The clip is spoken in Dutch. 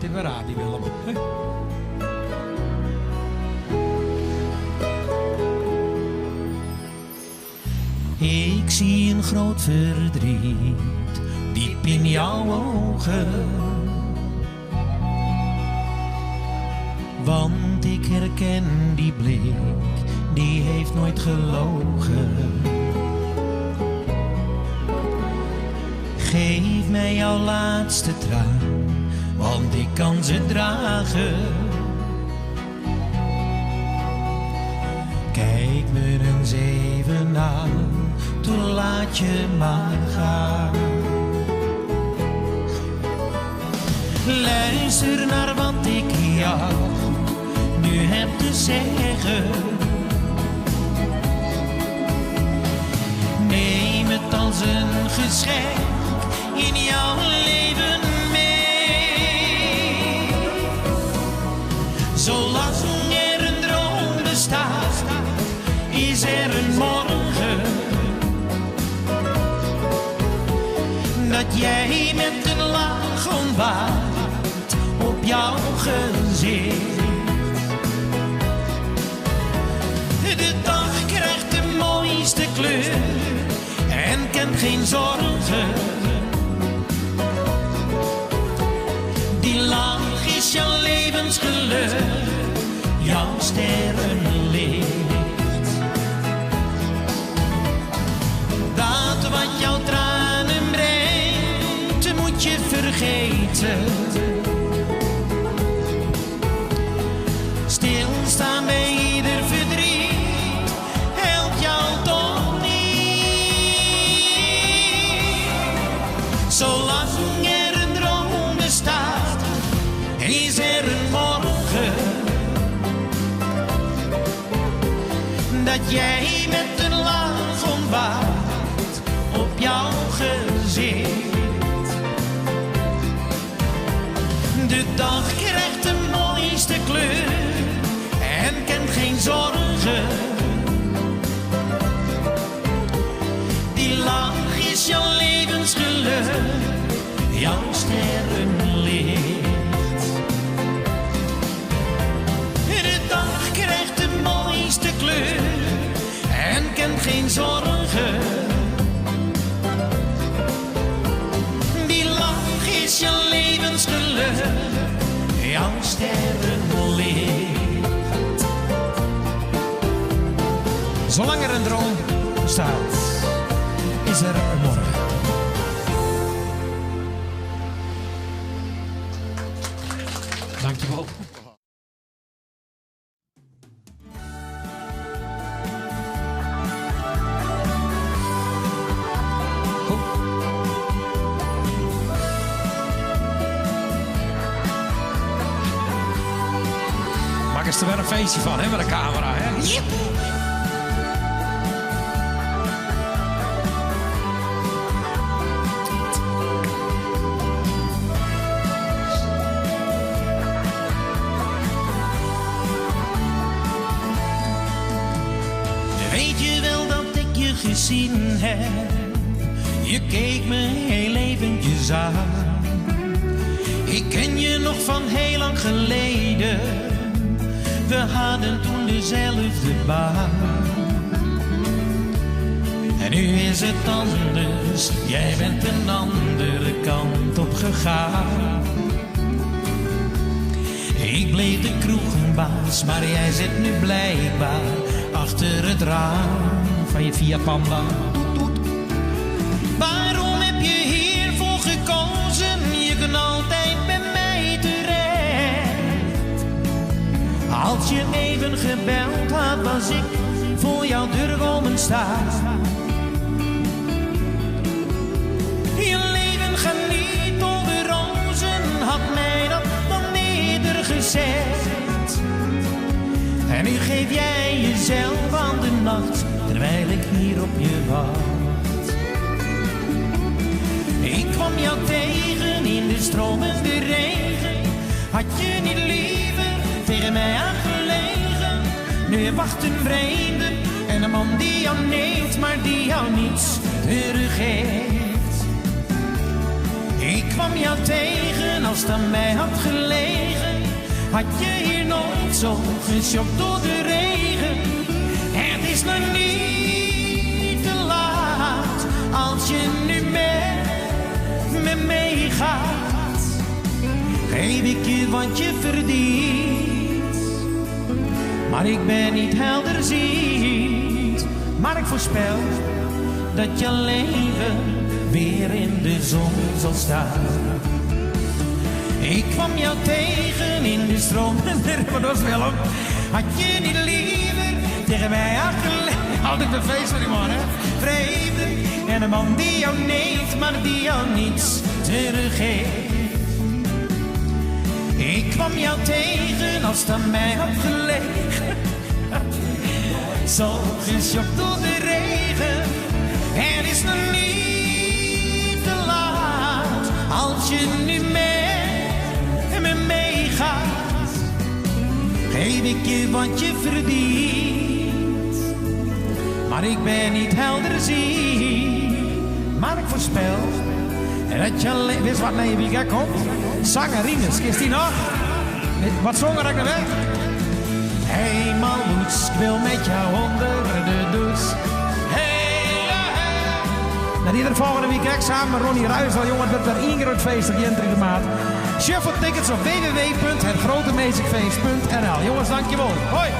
altijd weer raar, die Willem. Ik zie een groot verdriet diep in jouw ogen, want ik herken die blik, die heeft nooit gelogen. Geef mij jouw laatste traan, want ik kan ze dragen. Kijk me eens even aan, toen laat je maar gaan. Luister naar wat ik jou nu heb te zeggen. Neem het als een geschenk in jouw leven mee. Zolang er een droom bestaat, is er een morgen dat jij met een lach ontwaakt op jouw gezicht. De dag krijgt de mooiste kleur en kent geen zorgen. Die lach is jouw levensgeluk, jouw sterrenlicht. Dat wat jouw tranen brengt, moet je vergeten. Stilstaan bij ieder verdriet helpt jou toch niet. Zolang er een droom bestaat, is er een morgen dat jij met een lach ontwaakt op jouw gezicht. De dag krijgt de mooiste kleur en kent geen zorgen. Die lach is jouw levensgeluk, jouw sterrenlicht. De dag krijgt de mooiste kleur en kent geen zorgen. Die lach is jouw levensgeluk, jouw sterrenlicht. Zolang er een droom bestaat, is er een morgen. Dankjewel. Maak eens er weer een feestje van, hè, met de camera, hè? Yep. Weet je wel dat ik je gezien heb? Je keek me heel eventjes aan. Ik ken je nog van heel lang geleden. We hadden toen dezelfde baan. En nu is het anders. Jij bent een andere kant op gegaan. Ik bleef de kroegenbaas, maar jij zit nu blijkbaar achter het raam van je Fiat Panda. Waarom heb je hiervoor gekozen? Je kunt altijd bij mij terecht. Als je even gebeld had, was ik voor jouw deur komen staan. Je leven gaat niet over rozen, had mij dat dan eerder gezegd. En nu geef jij jezelf aan de nacht, terwijl ik hier op je wacht. Ik kwam jou tegen in de stromende regen. Had je niet liever tegen mij aangelegen? Nu wacht een vreemde en een man die jou neemt, maar die jou niets teruggeeft. Ik kwam jou tegen als het aan mij had gelegen. Had je hier nooit zo geschokt door de regen. Het is nog niet te laat als je nu met me meegaat. Geef ik je wat je verdient. Maar ik ben niet helderziend. Maar ik voorspel dat je leven weer in de zon zal staan. Ik kwam jou tegen in de stroom. Maar dat was wel ook. Had je niet liever tegen mij afgelegd? Altijd een feest voor die man, hè? Vreemde. En een man die jou neemt, maar die jou niets teruggeeft. Ik kwam jou tegen als het aan mij had gelegen. Zo geschokt door de regen. Het is nog niet te laat als je nu met me meegaat. Geef ik je wat je verdient. Maar ik ben niet helderziend. Maar ik voorspel dat je alleen... Wist wat naar je weekend komt? Zangerines, is die nog? Wat zong er weg? Hey Malmoets, ik wil met jou onder de douche. En ieder volgende week samen met Ronnie Ruijsel, jongen, dat er één groot feest op die entry de maand. Shuffle tickets op www.hetgrotemusicfeest.nl. Jongens, dankjewel. Hoi!